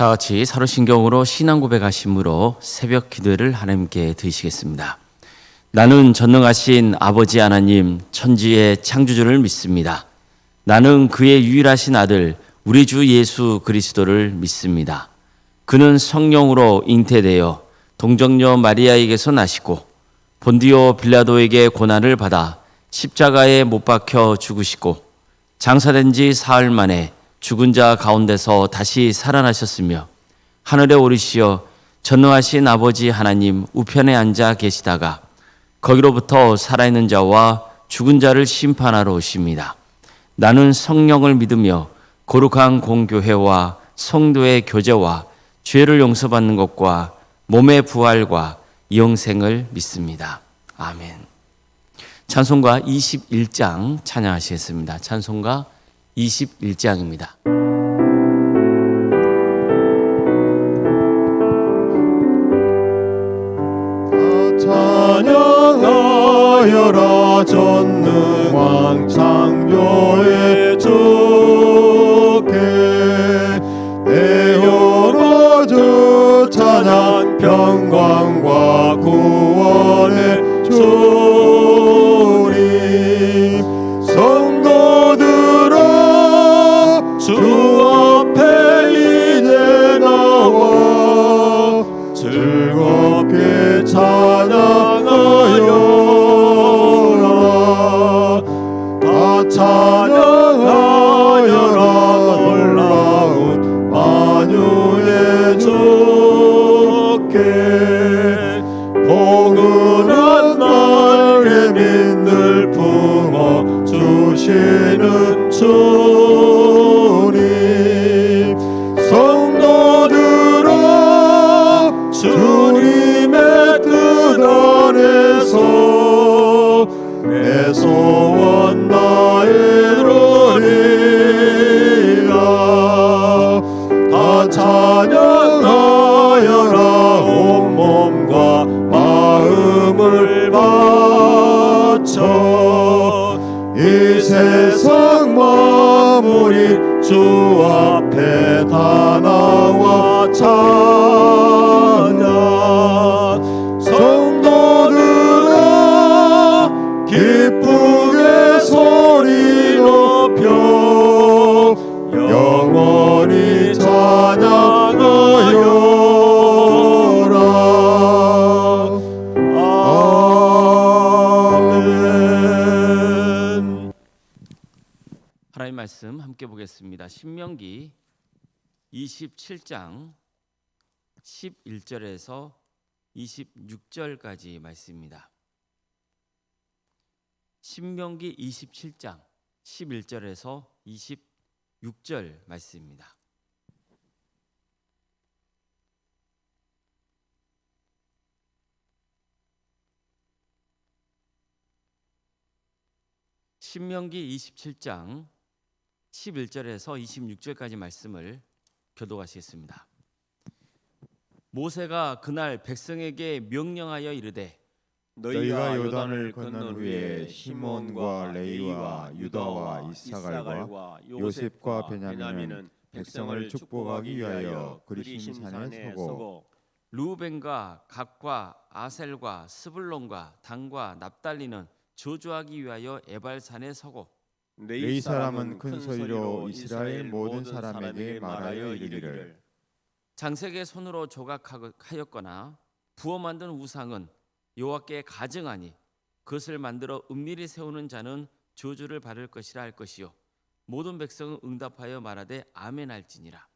다 같이 사도신경으로 신앙 고백하심으로 새벽 기도를 하나님께 드리시겠습니다. 나는 전능하신 아버지 하나님 천지의 창조주를 믿습니다. 나는 그의 유일하신 아들 우리 주 예수 그리스도를 믿습니다. 그는 성령으로 잉태되어 동정녀 마리아에게서 나시고 본디오 빌라도에게 고난을 받아 십자가에 못 박혀 죽으시고 장사된 지 사흘 만에 죽은 자 가운데서 다시 살아나셨으며 하늘에 오르시어 전능하신 아버지 하나님 우편에 앉아 계시다가 거기로부터 살아있는 자와 죽은 자를 심판하러 오십니다. 나는 성령을 믿으며 거룩한 공교회와 성도의 교제와 죄를 용서받는 것과 몸의 부활과 영생을 믿습니다. 아멘. 찬송가 21장 찬양하시겠습니다. 찬송가 21장입니다. 찬양하여라 전능왕 창조의 주께 내 여러 주 찬양 평강과 구원의 주님 성도들아 주 앞에 이제 나와 즐겁게 찬양하여라 다 찬양하여라 놀라운 만유의 주께 포근한 날에 민들 품어 주시는 주님 성도들아 주님의 뜻 안에서 내 소원 다 이루리라 다 찬양하여라 온몸과 마음을 바쳐 이 세상 만물이 주 앞에 다 나와 찬양 성도들아 기쁘게 소리 높여 영원히 찬양하여라 아멘. 하나님 말씀 함께 보겠습니다. 신명기 27장 11절에서 26절까지 말씀입니다. 신명기 27장 11절에서 26절 말씀입니다. 신명기 27장 11절에서 26절까지 말씀을 교독하시겠습니다. 모세가 그날 백성에게 명령하여 이르되 너희가 요단을 건넌 후에 시몬과 레위와 유다와 이사갈과 요셉과 베냐민은 백성을 축복하기 위하여 그리심 산에 서고 루벤과 갓과 아셀과 스불론과 단과 납달리는 저주하기 위하여 에발산에 서고 네 사람은 큰 소리로 이스라엘 모든 사람에게 말하여 이르기를 장색의 손으로 조각하였거나 부어 만든 우상은 여호와께 가증하니 그것을 만들어 은밀히 세우는 자는 저주를 받을 것이라 할 것이요 모든 백성은 응답하여 말하되 아멘할지니라.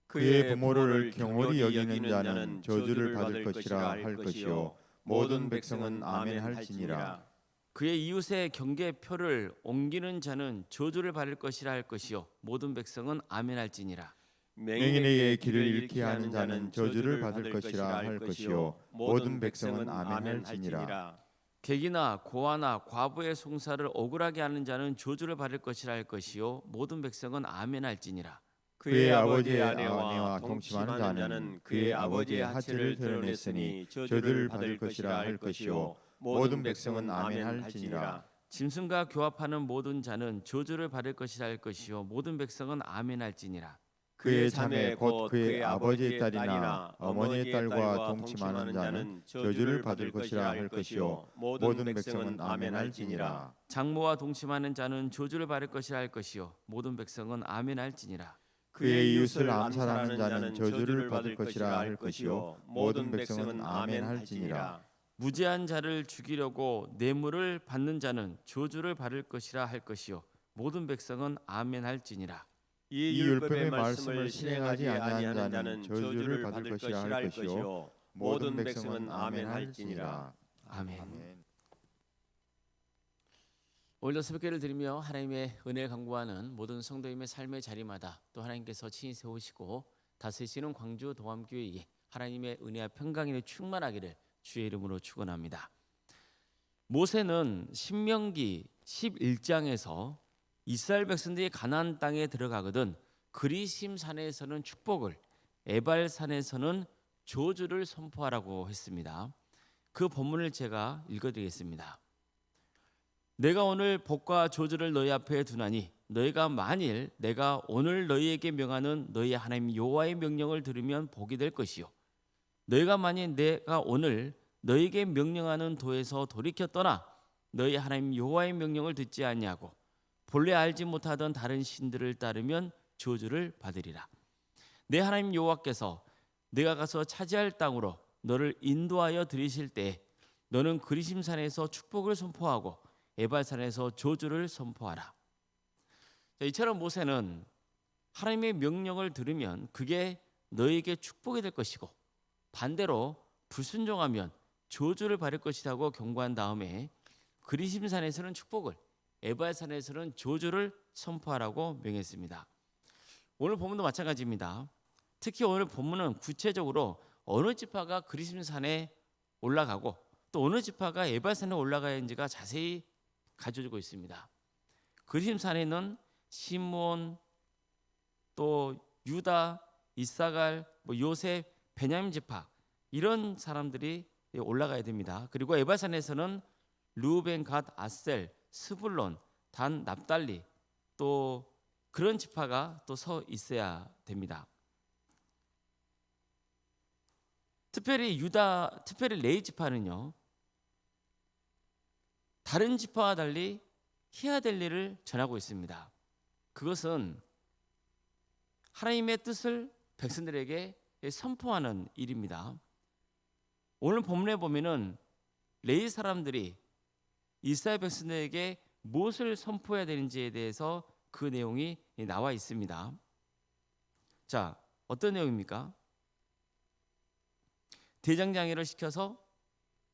그의 부모를 경홀히 여기는 자는 저주를 받을 것이라 할 것이요 모든 백성은 아멘할지니라. 그의 이웃의 경계표를 옮기는 자는 저주를 받을 것이라 할 것이요 모든 백성은 아멘할지니라. 맹인에게 길을 잃게 하는 자는 저주를 받을 것이라 할 것이요 모든 백성은 아멘할지니라. 객이나 고아나 과부의 송사를 억울하게 하는 자는 저주를 받을 것이라 할 것이요 모든 백성은 아멘할지니라. 그의 아버지의 아내와 동침하는 자는 그의 아버지의 하체를 드러냈으니 저주를 받을 것이라 할 것이요 모든 백성은 아멘할지니라. 짐승과 교합하는 모든 자는 저주를 받을 것이라 할 것이요 모든 백성은 아멘할지니라. 그의 자매 곧 그의 아버지의 딸이나 어머니의 딸과 동침하는 자는 저주를 받을 것이라 할 것이요 모든 백성은 아멘할지니라. 장모와 동침하는 자는 저주를 받을 것이라 할 것이요 모든 백성은 아멘할지니라. 그의 이웃을 암살하는 자는 저주를 받을 것이라 할 것이요 모든 백성은 아멘할지니라. 무죄한 자를 죽이려고 뇌물을 받는 자는 저주를 받을 것이라 할 것이요 모든 백성은 아멘할지니라. 이 율법의 말씀을 실행하지 아니하는 자는 저주를 받을 것이라 할 것이요 모든 백성은 아멘할지니라. 아멘. 오늘도 새벽기를 드리며 하나님의 은혜를 간구하는 모든 성도님의 삶의 자리마다 또 하나님께서 친히 세우시고 다스리시는 광주 동암교회에 하나님의 은혜와 평강이 충만하기를 주의 이름으로 축원합니다. 모세는 신명기 11장에서 이스라엘 백성들이 가나안 땅에 들어가거든 그리심 산에서는 축복을, 에발 산에서는 저주를 선포하라고 했습니다. 그 본문을 제가 읽어드리겠습니다. 내가 오늘 복과 저주를 너희 앞에 두나니 너희가 만일 내가 오늘 너희에게 명하는 너희 하나님 여호와의 명령을 들으면 복이 될 것이요 너희가 만일 내가 오늘 너희에게 명령하는 도에서 돌이켜 떠나 너희 하나님 여호와의 명령을 듣지 아니하고 본래 알지 못하던 다른 신들을 따르면 저주를 받으리라. 내 하나님 여호와께서 내가 가서 차지할 땅으로 너를 인도하여 들이실 때에 너는 그리심산에서 축복을 선포하고 에발산에서 저주를 선포하라. 이처럼 모세는 하나님의 명령을 들으면 그게 너에게 축복이 될 것이고 반대로 불순종하면 저주를 받을 것이라고 경고한 다음에 그리심산에서는 축복을, 에발산에서는 저주를 선포하라고 명했습니다. 오늘 본문도 마찬가지입니다. 특히 오늘 본문은 구체적으로 어느 지파가 그리심산에 올라가고 또 어느 지파가 에발산에 올라가야 하는지가 자세히 가져주고 있습니다. 그리심산에는 시므온, 또 유다, 이사갈, 요셉, 베냐민 지파 이런 사람들이 올라가야 됩니다. 그리고 에발산에서는 르우벤, 갓, 아셀, 스불론, 단, 납달리 또 그런 지파가 또 서 있어야 됩니다. 특별히 레위 지파는요. 다른 지파와 달리 해야 될 일을 전하고 있습니다. 그것은 하나님의 뜻을 백성들에게 선포하는 일입니다. 오늘 본문에 보면은 레위 사람들이 이스라엘 백성들에게 무엇을 선포해야 되는지에 대해서 그 내용이 나와 있습니다. 자, 어떤 내용입니까? 대장장이를 시켜서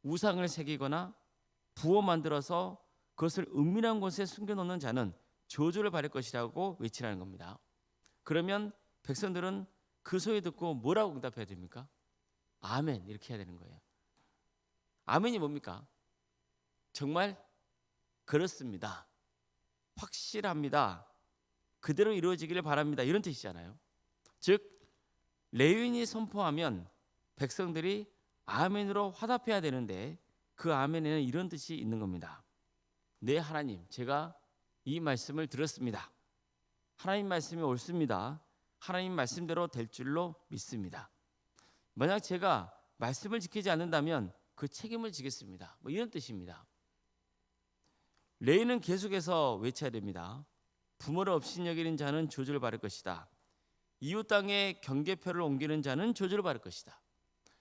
우상을 새기거나 부어 만들어서 그것을 은밀한 곳에 숨겨놓는 자는 저주를 받을 것이라고 외치라는 겁니다. 그러면 백성들은 그 소리 듣고 뭐라고 응답해야 됩니까? 아멘 이렇게 해야 되는 거예요. 아멘이 뭡니까? 정말 그렇습니다. 확실합니다. 그대로 이루어지기를 바랍니다. 이런 뜻이잖아요. 즉 레위인이 선포하면 백성들이 아멘으로 화답해야 되는데 그 아멘에는 이런 뜻이 있는 겁니다. 네 하나님, 제가 이 말씀을 들었습니다. 하나님 말씀이 옳습니다. 하나님 말씀대로 될 줄로 믿습니다. 만약 제가 말씀을 지키지 않는다면 그 책임을 지겠습니다. 이런 뜻입니다. 레위는 계속해서 외쳐야 됩니다. 부모를 업신여기는 자는 저주를 받을 것이다. 이웃 땅에 경계표를 옮기는 자는 저주를 받을 것이다.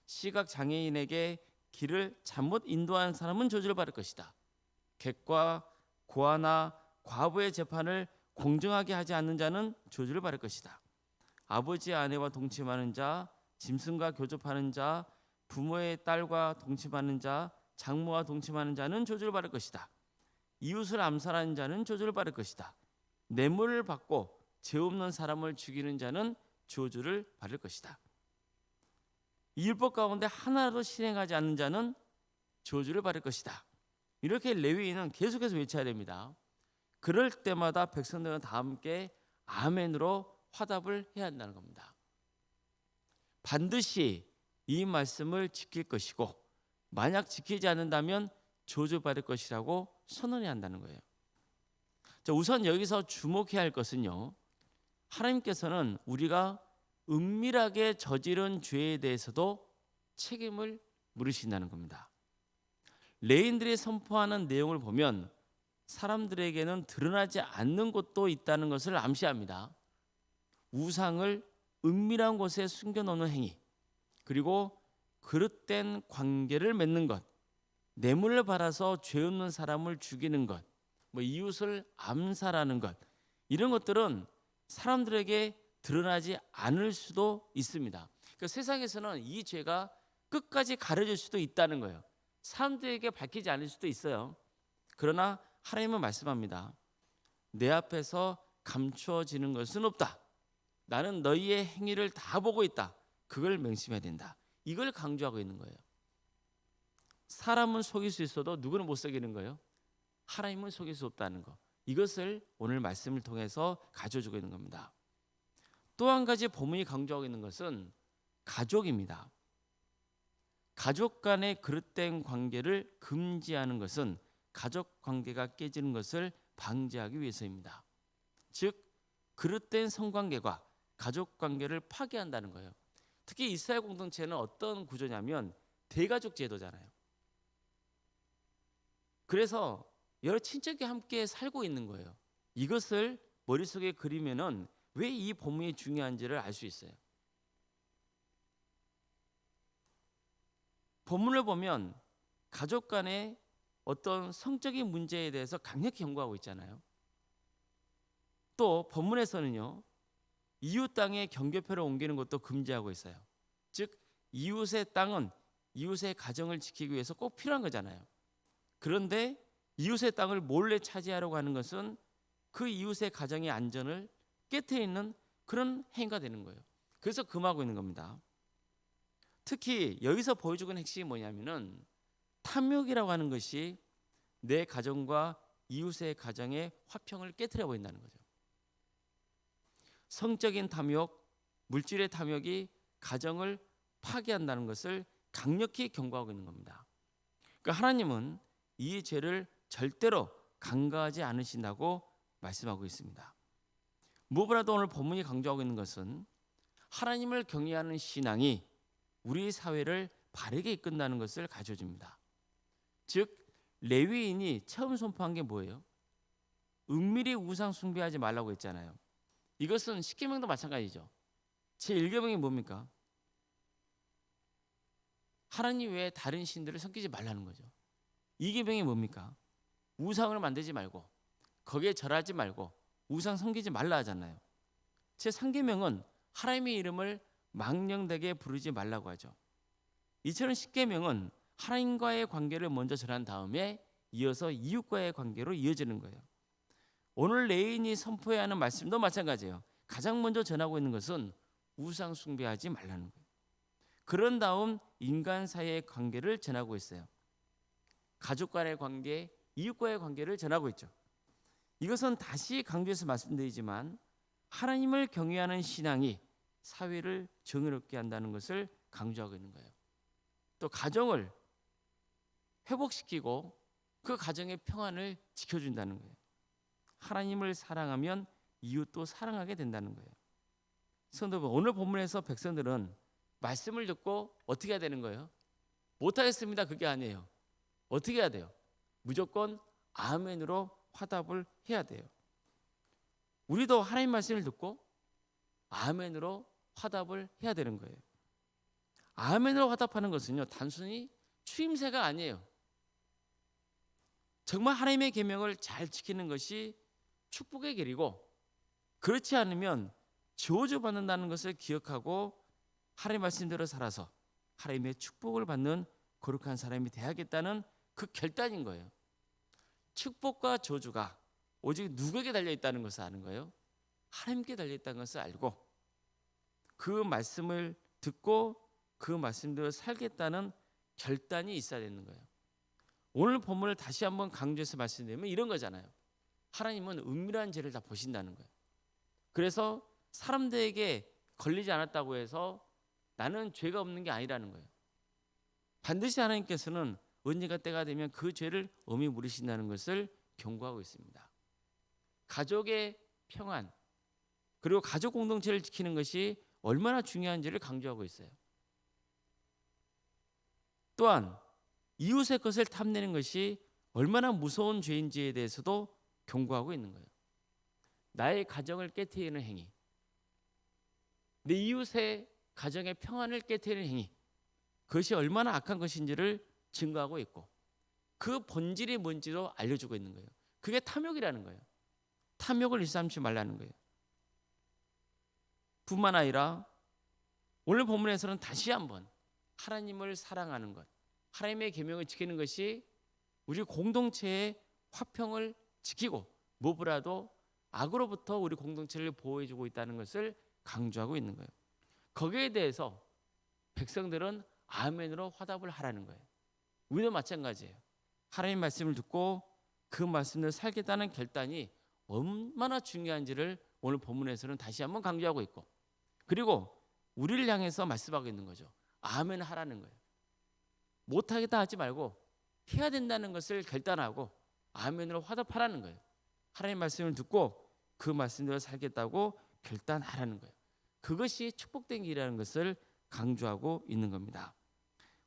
시각 장애인에게 길을 잘못 인도하는 사람은 저주를 받을 것이다. 객과 고아나 과부의 재판을 공정하게 하지 않는 자는 저주를 받을 것이다. 아버지의 아내와 동침하는 자, 짐승과 교접하는 자, 부모의 딸과 동침하는 자, 장모와 동침하는 자는 저주를 받을 것이다. 이웃을 암살하는 자는 저주를 받을 것이다. 뇌물을 받고 죄 없는 사람을 죽이는 자는 저주를 받을 것이다. 이 율법 가운데 하나라도 실행하지 않는 자는 저주를 받을 것이다. 이렇게 레위인은 계속해서 외쳐야 됩니다. 그럴 때마다 백성들은 다 함께 아멘으로 화답을 해야 한다는 겁니다. 반드시 이 말씀을 지킬 것이고 만약 지키지 않는다면 저주받을 것이라고 선언해야 한다는 거예요. 자, 우선 여기서 주목해야 할 것은요. 하나님께서는 우리가 은밀하게 저지른 죄에 대해서도 책임을 물으신다는 겁니다. 레인들이 선포하는 내용을 보면 사람들에게는 드러나지 않는 곳도 있다는 것을 암시합니다. 우상을 은밀한 곳에 숨겨놓는 행위, 그리고 그릇된 관계를 맺는 것, 뇌물을 받아서 죄 없는 사람을 죽이는 것, 이웃을 암살하는 것, 이런 것들은 사람들에게 드러나지 않을 수도 있습니다. 그러니까 세상에서는 이 죄가 끝까지 가려질 수도 있다는 거예요. 사람들에게 밝히지 않을 수도 있어요. 그러나 하나님은 말씀합니다. 내 앞에서 감추어지는 것은 없다. 나는 너희의 행위를 다 보고 있다. 그걸 명심해야 된다. 이걸 강조하고 있는 거예요. 사람은 속일 수 있어도 누구는 못 속이는 거예요? 하나님은 속일 수 없다는 거. 이것을 오늘 말씀을 통해서 가져주고 있는 겁니다. 또 한 가지 본문이 강조하고 있는 것은 가족입니다. 가족 간의 그릇된 관계를 금지하는 것은 가족 관계가 깨지는 것을 방지하기 위해서입니다. 즉 그릇된 성관계가 가족 관계를 파괴한다는 거예요. 특히 이스라엘 공동체는 어떤 구조냐면 대가족 제도잖아요. 그래서 여러 친척이 함께 살고 있는 거예요. 이것을 머릿속에 그리면은 왜 이 본문이 중요한지를 알 수 있어요. 본문을 보면 가족 간의 어떤 성적인 문제에 대해서 강력히 경고하고 있잖아요. 또 본문에서는요, 이웃 땅에 경계표를 옮기는 것도 금지하고 있어요. 즉 이웃의 땅은 이웃의 가정을 지키기 위해서 꼭 필요한 거잖아요. 그런데 이웃의 땅을 몰래 차지하려고 하는 것은 그 이웃의 가정의 안전을 깨트리는 그런 행위가 되는 거예요. 그래서 금하고 있는 겁니다. 특히 여기서 보여주고 있는 핵심이 뭐냐면은 탐욕이라고 하는 것이 내 가정과 이웃의 가정의 화평을 깨트려 버린다는 거죠. 성적인 탐욕, 물질의 탐욕이 가정을 파괴한다는 것을 강력히 경고하고 있는 겁니다. 그러니까 하나님은 이 죄를 절대로 간과하지 않으신다고 말씀하고 있습니다. 무엇보다도 오늘 본문이 강조하고 있는 것은 하나님을 경외하는 신앙이 우리 사회를 바르게 이끈다는 것을 가르쳐줍니다. 즉 레위인이 처음 선포한 게 뭐예요? 은밀히 우상 숭배하지 말라고 했잖아요. 이것은 십계명도 마찬가지죠. 제1계명이 뭡니까? 하나님 외에 다른 신들을 섬기지 말라는 거죠. 2계명이 뭡니까? 우상을 만들지 말고 거기에 절하지 말고 우상 섬기지 말라 하잖아요. 제3계명은 하나님의 이름을 망령되게 부르지 말라고 하죠. 이처럼 10계명은 하나님과의 관계를 먼저 전한 다음에 이어서 이웃과의 관계로 이어지는 거예요. 오늘 레인이 선포해야 하는 말씀도 마찬가지예요. 가장 먼저 전하고 있는 것은 우상 숭배하지 말라는 거예요. 그런 다음 인간 사이의 관계를 전하고 있어요. 가족 간의 관계, 이웃과의 관계를 전하고 있죠. 이것은 다시 강조해서 말씀드리지만 하나님을 경외하는 신앙이 사회를 정의롭게 한다는 것을 강조하고 있는 거예요. 또 가정을 회복시키고 그 가정의 평안을 지켜준다는 거예요. 하나님을 사랑하면 이웃도 사랑하게 된다는 거예요. 성도 여러분, 오늘 본문에서 백성들은 말씀을 듣고 어떻게 해야 되는 거예요? 못하겠습니다. 그게 아니에요. 어떻게 해야 돼요? 무조건 아멘으로 화답을 해야 돼요. 우리도 하나님 말씀을 듣고 아멘으로 화답을 해야 되는 거예요. 아멘으로 화답하는 것은요, 단순히 추임새가 아니에요. 정말 하나님의 계명을 잘 지키는 것이 축복의 길이고, 그렇지 않으면 저주받는다는 것을 기억하고 하나님의 말씀대로 살아서 하나님의 축복을 받는 거룩한 사람이 되야겠다는 그 결단인 거예요. 축복과 저주가 오직 누구에게 달려있다는 것을 아는 거예요? 하나님께 달려있다는 것을 알고 그 말씀을 듣고 그 말씀대로 살겠다는 결단이 있어야 되는 거예요. 오늘 본문을 다시 한번 강조해서 말씀드리면 이런 거잖아요. 하나님은 은밀한 죄를 다 보신다는 거예요. 그래서 사람들에게 걸리지 않았다고 해서 나는 죄가 없는 게 아니라는 거예요. 반드시 하나님께서는 언젠가 때가 되면 그 죄를 엄히 물으신다는 것을 경고하고 있습니다. 가족의 평안, 그리고 가족 공동체를 지키는 것이 얼마나 중요한지를 강조하고 있어요. 또한 이웃의 것을 탐내는 것이 얼마나 무서운 죄인지에 대해서도 경고하고 있는 거예요. 나의 가정을 깨트리는 행위, 내 이웃의 가정의 평안을 깨트리는 행위, 그것이 얼마나 악한 것인지를 증거하고 있고 그 본질이 뭔지도 알려주고 있는 거예요. 그게 탐욕이라는 거예요. 탐욕을 일삼지 말라는 거예요. 뿐만 아니라 오늘 본문에서는 다시 한번 하나님을 사랑하는 것, 하나님의 계명을 지키는 것이 우리 공동체의 화평을 지키고 무엇보다도 악으로부터 우리 공동체를 보호해주고 있다는 것을 강조하고 있는 거예요. 거기에 대해서 백성들은 아멘으로 화답을 하라는 거예요. 우리도 마찬가지예요. 하나님 말씀을 듣고 그 말씀을 살겠다는 결단이 얼마나 중요한지를 오늘 본문에서는 다시 한번 강조하고 있고, 그리고 우리를 향해서 말씀하고 있는 거죠. 아멘 하라는 거예요. 못하겠다 하지 말고 해야 된다는 것을 결단하고 아멘으로 화답하라는 거예요. 하나님 말씀을 듣고 그 말씀대로 살겠다고 결단하라는 거예요. 그것이 축복된 길이라는 것을 강조하고 있는 겁니다.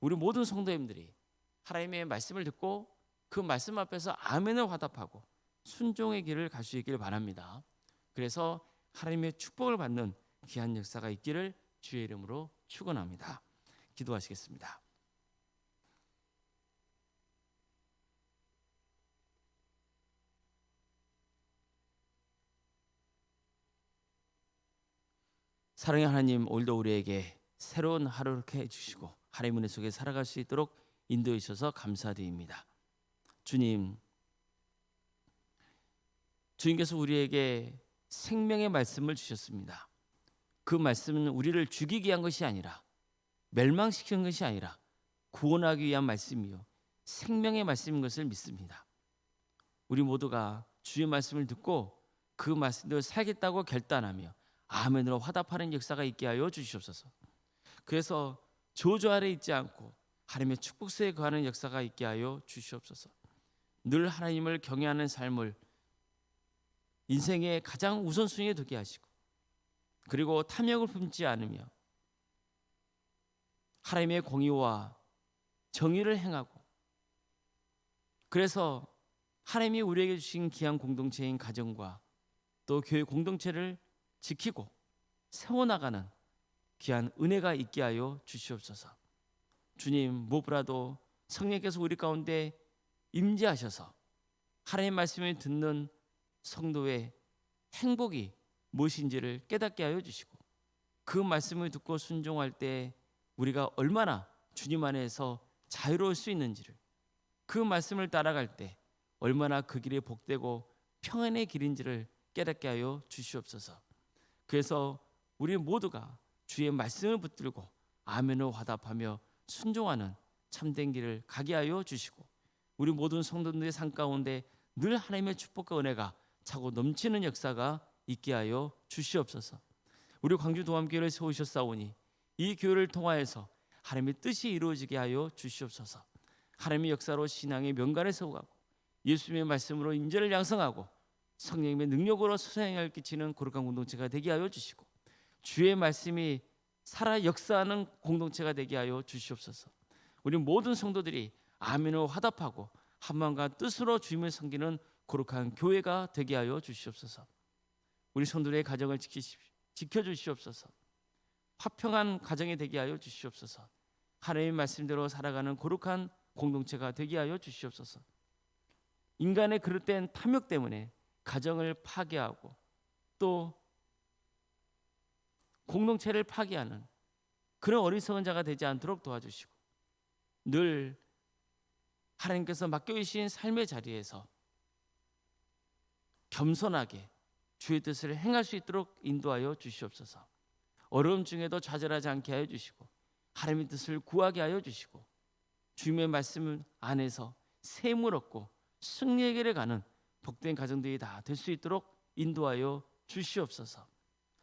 우리 모든 성도님들이 하나님의 말씀을 듣고 그 말씀 앞에서 아멘을 화답하고 순종의 길을 갈 수 있기를 바랍니다. 그래서 하나님의 축복을 받는 귀한 역사가 있기를 주의 이름으로 축원합니다. 기도하시겠습니다. 사랑의 하나님, 오늘도 우리에게 새로운 하루를 해주시고 하나님 은혜 속에 살아갈 수 있도록 인도해 주셔서 감사드립니다. 주님께서 우리에게 생명의 말씀을 주셨습니다. 그 말씀은 우리를 죽이기 위한 것이 아니라 멸망시키는 것이 아니라 구원하기 위한 말씀이요 생명의 말씀인 것을 믿습니다. 우리 모두가 주의 말씀을 듣고 그 말씀대로 살겠다고 결단하며 아멘으로 화답하는 역사가 있게 하여 주시옵소서. 그래서 저주 아래 있지 않고 하나님의 축복세에 거하는 역사가 있게 하여 주시옵소서. 늘 하나님을 경외하는 삶을 인생의 가장 우선순위에 두게 하시고, 그리고 탐욕을 품지 않으며 하나님의 공의와 정의를 행하고, 그래서 하나님이 우리에게 주신 귀한 공동체인 가정과 또 교회 공동체를 지키고 세워나가는 귀한 은혜가 있게 하여 주시옵소서. 주님, 무엇보다도 성령께서 우리 가운데 임재하셔서 하나님의 말씀을 듣는 성도의 행복이 무엇인지를 깨닫게 하여 주시고, 그 말씀을 듣고 순종할 때 우리가 얼마나 주님 안에서 자유로울 수 있는지를, 그 말씀을 따라갈 때 얼마나 그 길이 복되고 평안의 길인지를 깨닫게 하여 주시옵소서. 그래서 우리 모두가 주의 말씀을 붙들고 아멘으로 화답하며 순종하는 참된 길을 가게 하여 주시고, 우리 모든 성도들의 삶 가운데 늘 하나님의 축복과 은혜가 차고 넘치는 역사가 있게 하여 주시옵소서. 우리 광주 도함교회를 세우셨사오니 이 교회를 통하여서 하나님의 뜻이 이루어지게 하여 주시옵소서. 하나님의 역사로 신앙의 명간을 세워가고 예수님의 말씀으로 인재를 양성하고 성령님의 능력으로 소생을 끼치는 거룩한 공동체가 되게 하여 주시고, 주의 말씀이 살아 역사하는 공동체가 되게 하여 주시옵소서. 우리 모든 성도들이 아멘으로 화답하고 한마음과 뜻으로 주님을 섬기는 거룩한 교회가 되게 하여 주시옵소서. 우리 성도들의 가정을 지켜주시옵소서. 화평한 가정이 되게 하여 주시옵소서. 하나님의 말씀대로 살아가는 거룩한 공동체가 되게 하여 주시옵소서. 인간의 그릇된 탐욕 때문에 가정을 파괴하고 또 공동체를 파괴하는 그런 어리석은 자가 되지 않도록 도와주시고, 늘 하나님께서 맡겨주신 삶의 자리에서 겸손하게 주의 뜻을 행할 수 있도록 인도하여 주시옵소서. 어려움 중에도 좌절하지 않게 하여 주시고 하나님의 뜻을 구하게 하여 주시고, 주님의 말씀 안에서 샘을 얻고 승리의 길을 가는 복된 가정들이 다 될 수 있도록 인도하여 주시옵소서.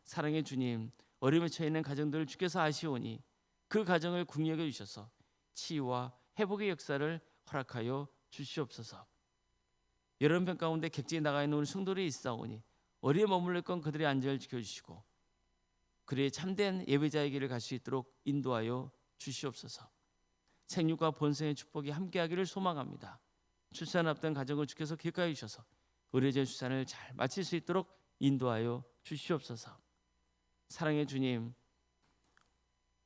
사랑의 주님, 어려움에 처해 있는 가정들을 주께서 아시오니 그 가정을 궁여겨 주셔서 치유와 회복의 역사를 허락하여 주시옵소서. 여러 편 가운데 객지에 나가 있는 우리 성도들이 있사오니 어디에 머물러 있건 그들의 안전을 지켜주시고 그들의 참된 예배자의 길을 갈 수 있도록 인도하여 주시옵소서. 생육과 본생의 축복이 함께하기를 소망합니다. 출산 앞둔 가정을 주께서 기억하여 주셔서 의료진 출산을 잘 마칠 수 있도록 인도하여 주시옵소서. 사랑의 주님,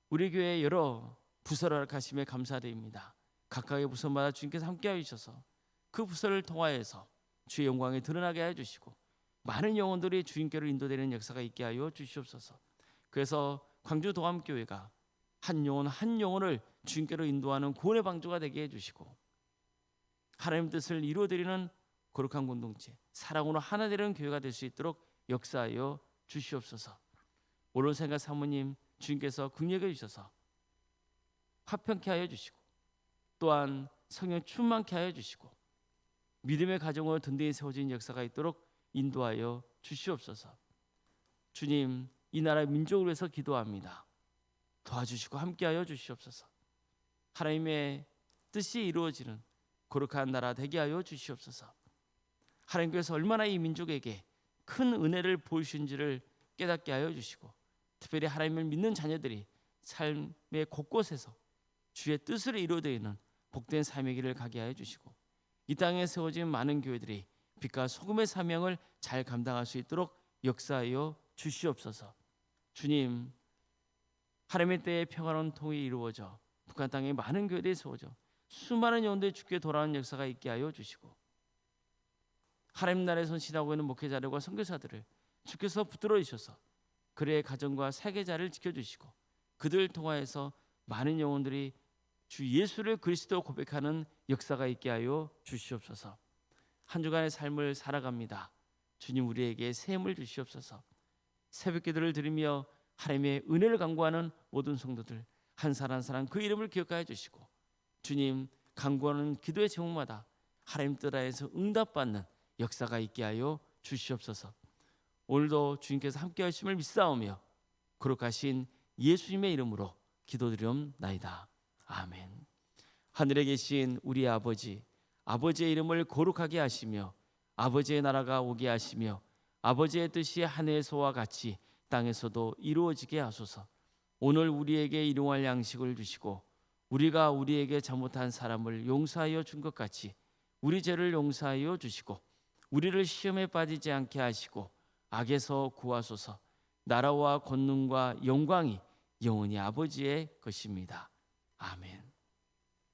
우리 교회 여러 부서를 허락하심에 감사드립니다. 각각의 부서마다 주님께서 함께하여 주셔서 그 부서를 통하여서 주의 영광이 드러나게 하여 주시고 많은 영혼들이 주님께로 인도되는 역사가 있게 하여 주시옵소서. 그래서 광주 도암교회가 한 영혼 한 영혼을 주님께로 인도하는 구원의 방주가 되게 해주시고 하나님 뜻을 이루어드리는 거룩한 공동체, 사랑으로 하나 되는 교회가 될 수 있도록 역사하여 주시옵소서. 오늘 생각 사모님 주님께서 긍휼히 주셔서 화평케 하여 주시고 또한 성령 충만케 하여 주시고 믿음의 가정으로 든든히 세워진 역사가 있도록 인도하여 주시옵소서. 주님, 이 나라의 민족을 위해서 기도합니다. 도와주시고 함께하여 주시옵소서. 하나님의 뜻이 이루어지는 거룩한 나라 되게 하여 주시옵소서. 하나님께서 얼마나 이 민족에게 큰 은혜를 보이신지를 깨닫게 하여 주시고 특별히 하나님을 믿는 자녀들이 삶의 곳곳에서 주의 뜻을 이루어내는 복된 삶의 길을 가게 하여 주시고 이 땅에 세워진 많은 교회들이 빛과 소금의 사명을 잘 감당할 수 있도록 역사하여 주시옵소서. 주님, 하나님의 때에 평화로운 통일이 이루어져 북한 땅에 많은 교회들이 세워져 수많은 영혼들이 주께 돌아오는 역사가 있게 하여 주시고 하나님 나라에 선신하고 있는 목회자들과 선교사들을 주께서 붙들어 주셔서 그의 가정과 세계자를 지켜주시고 그들을 통하여서 많은 영혼들이 주 예수를 그리스도 고백하는 역사가 있게 하여 주시옵소서. 한 주간의 삶을 살아갑니다. 주님, 우리에게 새 힘을 주시옵소서. 새벽 기도를 드리며 하나님의 은혜를 간구하는 모든 성도들 한 사람 한 사람 그 이름을 기억하여 주시고 주님, 간구하는 기도의 제목마다 하나님 뜻 하에서 응답받는 역사가 있게 하여 주시옵소서. 오늘도 주님께서 함께 하심을 믿사오며 거룩하신 예수님의 이름으로 기도드리옵나이다. 아멘. 하늘에 계신 우리 아버지, 아버지의 이름을 거룩하게 하시며 아버지의 나라가 오게 하시며 아버지의 뜻이 하늘에서와 같이 땅에서도 이루어지게 하소서. 오늘 우리에게 일용할 양식을 주시고 우리가 우리에게 잘못한 사람을 용서하여 준 것 같이 우리 죄를 용서하여 주시고 우리를 시험에 빠지지 않게 하시고 악에서 구하소서. 나라와 권능과 영광이 영원히 아버지의 것입니다. 아멘.